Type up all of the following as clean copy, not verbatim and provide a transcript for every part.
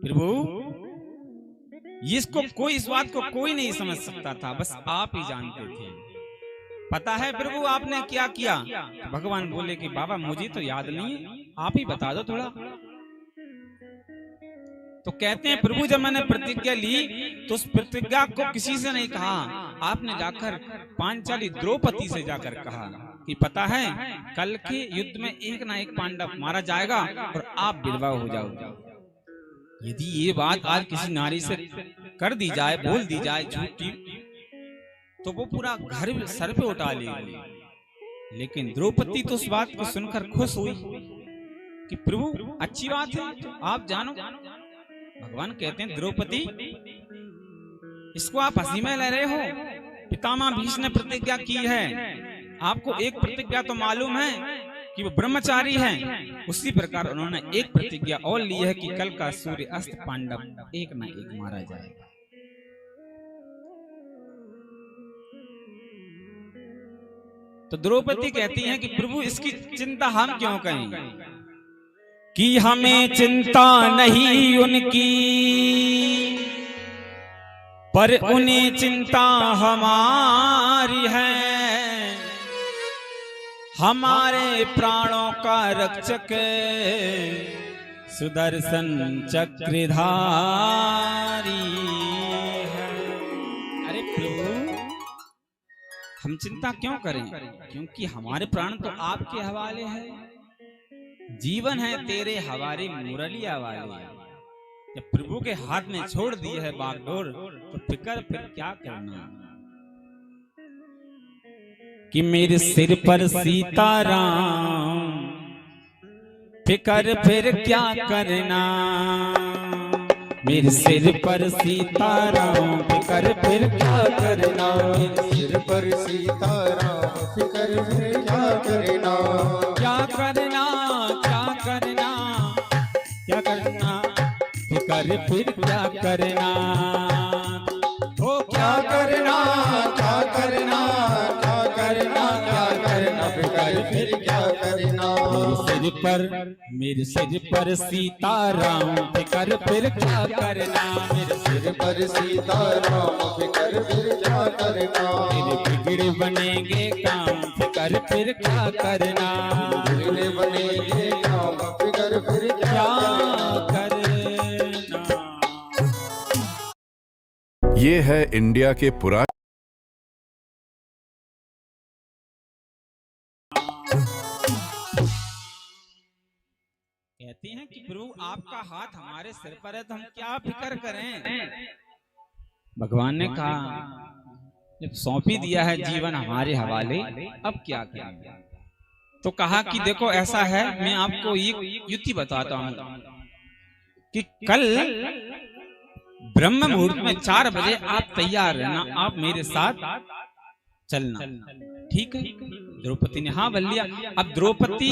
प्रभु इसको कोई, इस बात को कोई नहीं समझ सकता था, बस आप ही जानते थे। पता है प्रभु आपने क्या किया? भगवान बोले कि बाबा मुझे तो याद नहीं है, आप ही बता दो थोड़ा। तो कहते हैं प्रभु जब मैंने प्रतिज्ञा ली तो उस प्रतिज्ञा को किसी से नहीं कहा, आपने जाकर पांचाली द्रौपदी से जाकर कहा कि पता है कल के युद्ध में एक ना एक पांडव मारा जाएगा और आप विधवा हो जाओगे। यदि ये बात आज किसी नारी से कर दी जाए, बोल दी जाए झूठी, तो वो पूरा घर सर पे उठा लेगी। लेकिन द्रौपदी तो उस बात को सुनकर खुश हुई कि प्रभु अच्छी बात है, आप जानो। भगवान कहते हैं द्रौपदी इसको आप हंसी में ले रहे हो, पितामह भीष्म ने प्रतिज्ञा की है, आपको एक प्रतिज्ञा तो मालूम है कि वो ब्रह्मचारी हैं, उसी प्रकार उन्होंने एक प्रतिज्ञा और ली है कि कल का सूर्य अस्त पांडव एक ना एक मारा जाएगा। तो द्रौपदी कहती हैं कि प्रभु इसकी चिंता हम क्यों करें, कि हमें चिंता नहीं उनकी, पर उन्हें चिंता हमारी है। हमारे प्राणों का रक्षक सुदर्शन चक्रधारी है। अरे प्रभु हम चिंता क्यों करें, क्योंकि हमारे प्राण तो आपके हवाले है, जीवन है तेरे हवारे मुरलिया वाले। जब प्रभु के हाथ में छोड़ दी है बागडोर तो फिक्र फिर क्या करना, कि मेरे सिर पर सीताराम फिक्र फिर क्या करना, मेरे सिर पर सीताराम फिक्र फिर क्या करना, मेरे सिर पर सीताराम फिक्र फिर क्या करना, क्या करना क्या करना क्या करना, फिक्र फिर क्या करना, ओ क्या करना क्या करना क्या करना क्या करना, फिक्र फिर क्या करना, मेरे सिर पर सीताराम फिक्र फिर क्या करना, मेरे सिर पर सीताराम फिक्र फिर क्या करना, बिगड़े बनेंगे काम फिक्र फिर क्या करना, बिगड़े बनेंगे काम फिक्र फिर क्या करना। ये है इंडिया के पुराने कहते हैं कि प्रभु आपका हाथ हमारे सिर पर है तो हम क्या फिक्र करें। भगवान ने कहा जब सौंपी दिया है जीवन हमारे हवाले, अब क्या करें। तो कहा कि देखो ऐसा है, मैं आपको एक युक्ति बताता हूं कि कल ब्रह्म मुहूर्त में 4 बजे आप तैयार रहना, आप मेरे साथ चलना, ठीक है। द्रौपदी ने हाँ बोल लिया। अब द्रौपदी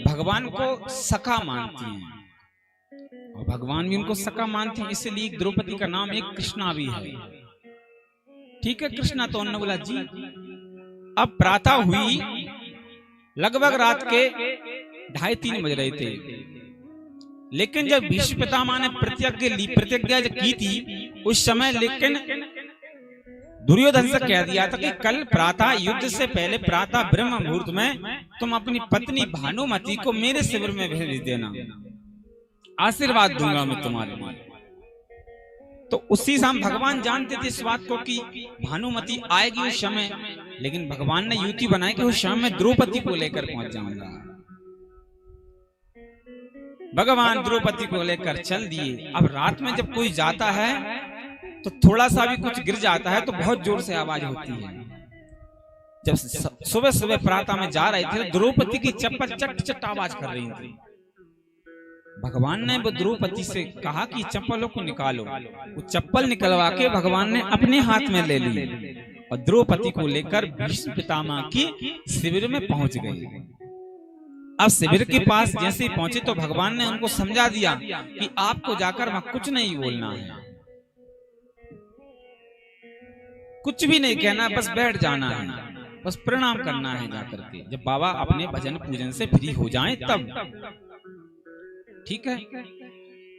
भगवान को सखा मानती हैं और भगवान भी उनको सखा मानते हैं, इसलिए द्रौपदी का नाम एक कृष्णा भी है, ठीक है। कृष्णा तो उन्होंने बोला जी। अब प्रातः हुई, लगभग रात के 2:30-3 बज रहे थे, लेकिन जब भीष्म पितामह ने प्रतिज्ञा की थी उस समय, लेकिन दुर्योधन से कह दिया था कि कल प्रातः युद्ध से पहले प्रातः ब्रह्म मुहूर्त में तुम अपनी पत्नी भानुमति को मेरे शिविर में भेज देना, आशीर्वाद दूंगा मैं तुम्हारे लिए। तो उसी समय भगवान जानते थे इस बात को कि भानुमति आएगी उस समय, लेकिन भगवान ने युक्ति बनाई कि उस समय में द्रौपदी को लेकर पहुंच जाऊंगा। भगवान द्रौपदी को लेकर चल दिए। अब रात में जब कोई जाता है तो थोड़ा सा भी कुछ गिर जाता है तो बहुत जोर से आवाज होती है। जब सुबह सुबह प्रातः में जा रहे थे तो द्रौपदी की चप्पल चट चट आवाज कर रही थी। भगवान ने वो द्रौपदी से कहा कि चप्पलों को निकालो। वो चप्पल निकलवा के भगवान ने अपने हाथ में ले ली और द्रौपदी को लेकर भीष्म पितामह की शिविर में पहुंच गए। अब शिविर के पास जैसे पहुंचे तो भगवान ने उनको समझा दिया कि आपको जाकर वहां कुछ नहीं बोलना है, कुछ भी नहीं कहना, बस बैठ जाना है, बस प्रणाम करना है जाकर के। जब बाबा अपने भजन पूजन से फ्री हो जाएं तब, ठीक है।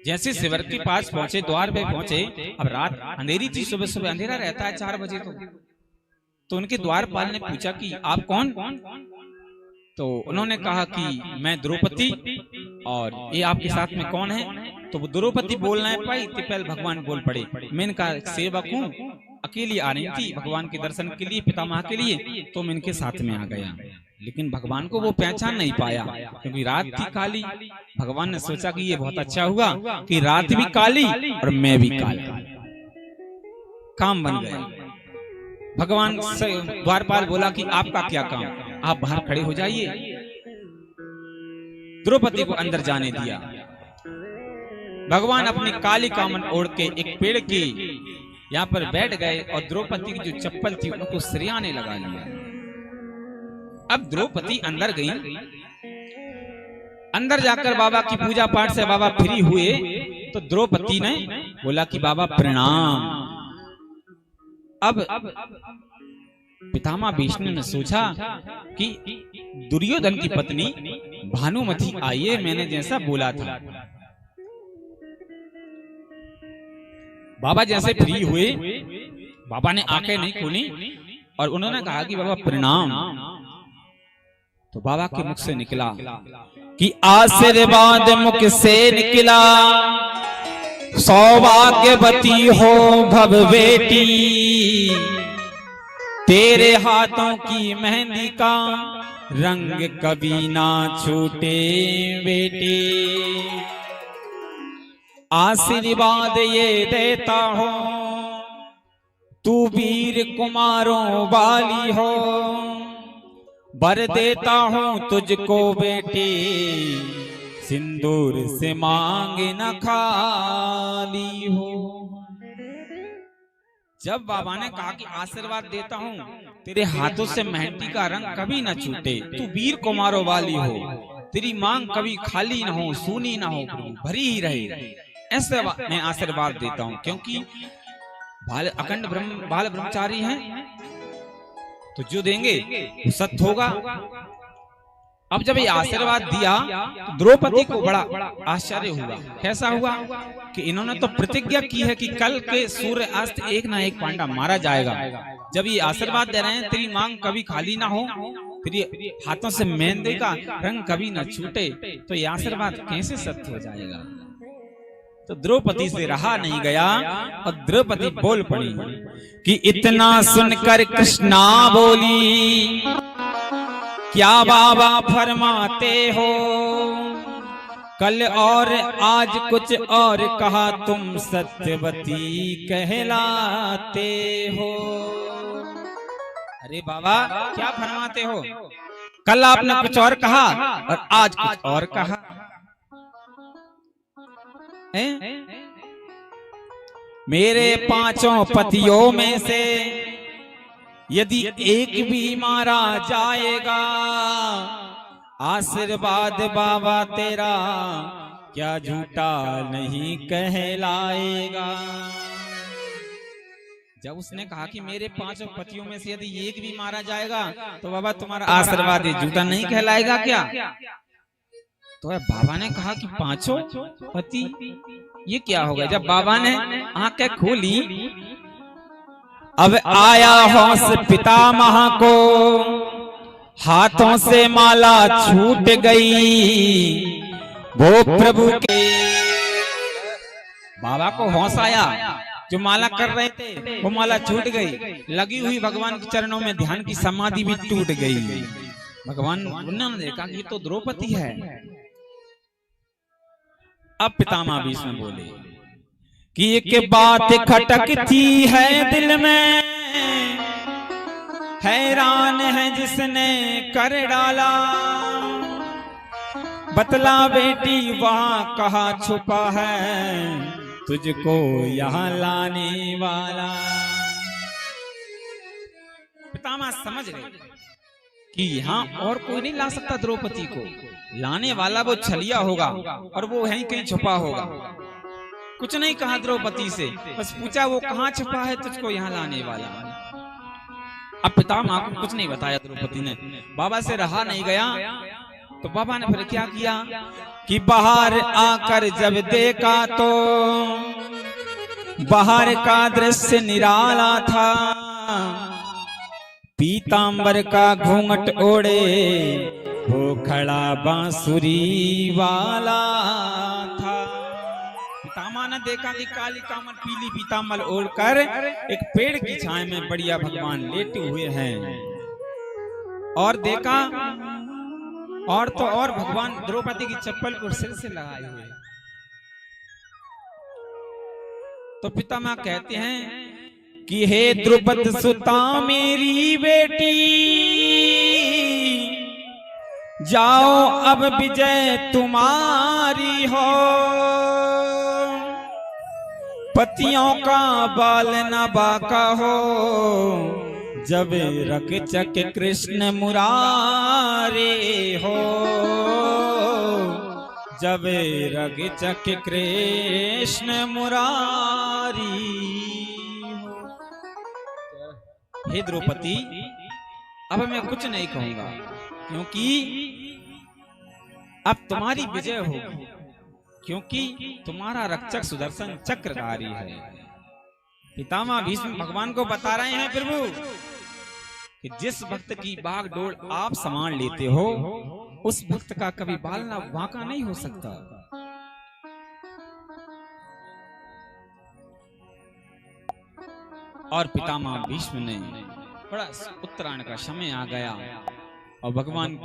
जैसे शिविर के पास पहुंचे, द्वार पे पहुंचे, अब रात अंधेरी थी, सुबह सुबह अंधेरा रहता है 4 बजे तो उनके द्वारपाल ने पूछा कि आप कौन? तो उन्होंने कहा कि मैं द्रौपदी, और ये आपके साथ में कौन है? तो वो द्रौपदी बोलना है पाई, तो पहले भगवान बोल पड़े, मैं इनका सेवक हूँ, अकेली आ रही थी भगवान के दर्शन के लिए, पितामह के लिए, तो मैं इनके साथ में आ गया। लेकिन भगवान को वो पहचान नहीं पाया, क्योंकि रात थी काली। भगवान ने सोचा कि ये बहुत अच्छा हुआ कि रात भी काली और मैं भी काला, काम बन गया। भगवान से द्वारपाल बोला कि आपका क्या काम, आप बाहर खड़े हो जाइए। द्रौपदी को अंदर जाने दिया। भगवान अपनी काली कामन ओढ़ के एक पेड़ के यहाँ पर बैठ गए और द्रौपदी की जो चप्पल थी उनको सरियाने लगा लिया। अब द्रौपदी अंदर गई। अंदर जाकर बाबा की पूजा पाठ से बाबा फ्री हुए तो द्रौपदी ने बोला कि बाबा प्रणाम। अब पितामह भीष्म ने सोचा कि दुर्योधन की पत्नी भानुमति आई है, मैंने जैसा बोला था। बाबा जैसे फ्री हुए, बाबा ने आंखें नहीं खोली और उन्होंने कहा कि बाबा प्रणाम। तो बाबा के मुख से निकला कि आशीर्वाद मुख से निकला, सौभाग्यवती हो भव बेटी, तेरे हाथों की मेहंदी का रंग कभी ना छूटे बेटी। आशीर्वाद ये देता हो तू वीर कुमारों वाली हो, वर देता हूँ तुझको बेटी, सिंदूर से मांग न खाली हो। जब बाबा ने कहा कि आशीर्वाद देता हूँ तेरे हाथों से मेहंदी का रंग कभी न छूटे, तू वीर कुमारों वाली हो, तेरी मांग कभी खाली ना हो, सूनी ना हो, भरी ही रहे, ऐसे मैं आशीर्वाद देता हूँ। क्योंकि अखंड बाल ब्रह्मचारी हैं तो जो देंगे वो सत्य होगा। अब जब ये आशीर्वाद दिया तो द्रौपदी को बड़ा आश्चर्य हुआ। कैसा हुआ कि इन्होंने तो प्रतिज्ञा की है कि कल के सूर्य अस्त एक ना एक पांडा मारा जाएगा। जब ये आशीर्वाद दे रहे हैं तेरी मांग कभी खाली ना हो, तेरी हाथों से मेहंदी का रंग कभी ना छूटे, तो ये आशीर्वाद कैसे सत्य हो जाएगा। तो द्रौपदी से रहा नहीं गया और द्रौपदी बोल पड़ी कि इतना सुनकर कृष्णा बोली, क्या बाबा फरमाते हो, कल और आज कुछ और कहा, तुम सत्यवती कहलाते हो। अरे बाबा क्या फरमाते हो, कल आपने कुछ और कहा और आज कुछ और कहा। मेरे 5 पतियों में से यदि एक भी मारा जाएगा, आशीर्वाद बाबा तेरा क्या झूठा नहीं कहलाएगा। जब उसने कहा कि मेरे 5 पतियों में से यदि एक भी मारा जाएगा तो बाबा तुम्हारा आशीर्वाद झूठा नहीं कहलाएगा क्या। तो बाबा ने कहा कि 5 पति ये क्या होगा। जब बाबा ने आंखें खोली, अब आया होश पितामह को, हाथों से माला छूट गई, वो प्रभु के। बाबा को होश आया, जो माला कर रहे थे वो माला छूट गई, लगी हुई भगवान के चरणों में ध्यान की समाधि भी टूट गई। भगवान ने देखा कि ये तो द्रौपदी है। अब पितामह भीष्म बोले कि एक बात खटकती है दिल में, हैरान है जिसने कर डाला, बतला बेटी वहां कहाँ छुपा है, तुझको यहाँ लाने वाला। पितामह समझ गए कि यहाँ और कोई नहीं ला सकता द्रौपदी को, लाने वाला वो छलिया होगा और वो यहीं कहीं छुपा होगा। कुछ नहीं कहा द्रौपदी से, बस पूछा वो कहाँ छुपा है तुझको यहाँ लाने वाला। अब पितामह को कुछ नहीं बताया द्रौपदी ने। बाबा से रहा नहीं गया तो बाबा ने फिर क्या किया कि बाहर आकर जब देखा तो बाहर का दृश्य निराला था। पीतांबर का घूंघट ओढ़े वो खड़ा बांसुरी वाला था। पितामह ने देखा कि काली कामल पीली पीतांबर ओढ़कर एक पेड़ की छाया में बढ़िया भगवान लेटे हुए हैं। और देखा और तो और भगवान द्रौपदी की चप्पल को सिर से लगाए हुए। तो पितामह कहते हैं कि हे द्रुपद सुता मेरी बेटी, जाओ अब विजय तुम्हारी हो। पतियों का बाल न बाका हो, जब रक्षक कृष्ण मुरारे हो। जब रक्षक कृष्ण मुरारी हो। हे द्रौपदी, अब मैं कुछ नहीं कहूंगा, क्योंकि अब तुम्हारी विजय होगी, क्योंकि तुम्हारा रक्षक सुदर्शन चक्रधारी है। पितामह भीष्म भगवान को बता रहे हैं प्रभु कि जिस भक्त की बागडोर आप संभाल लेते हो, उस भक्त का कभी बाल ना बांका नहीं हो सकता। और पितामह भीष्म ने बड़ा उत्तरायण का समय आ गया और भगवान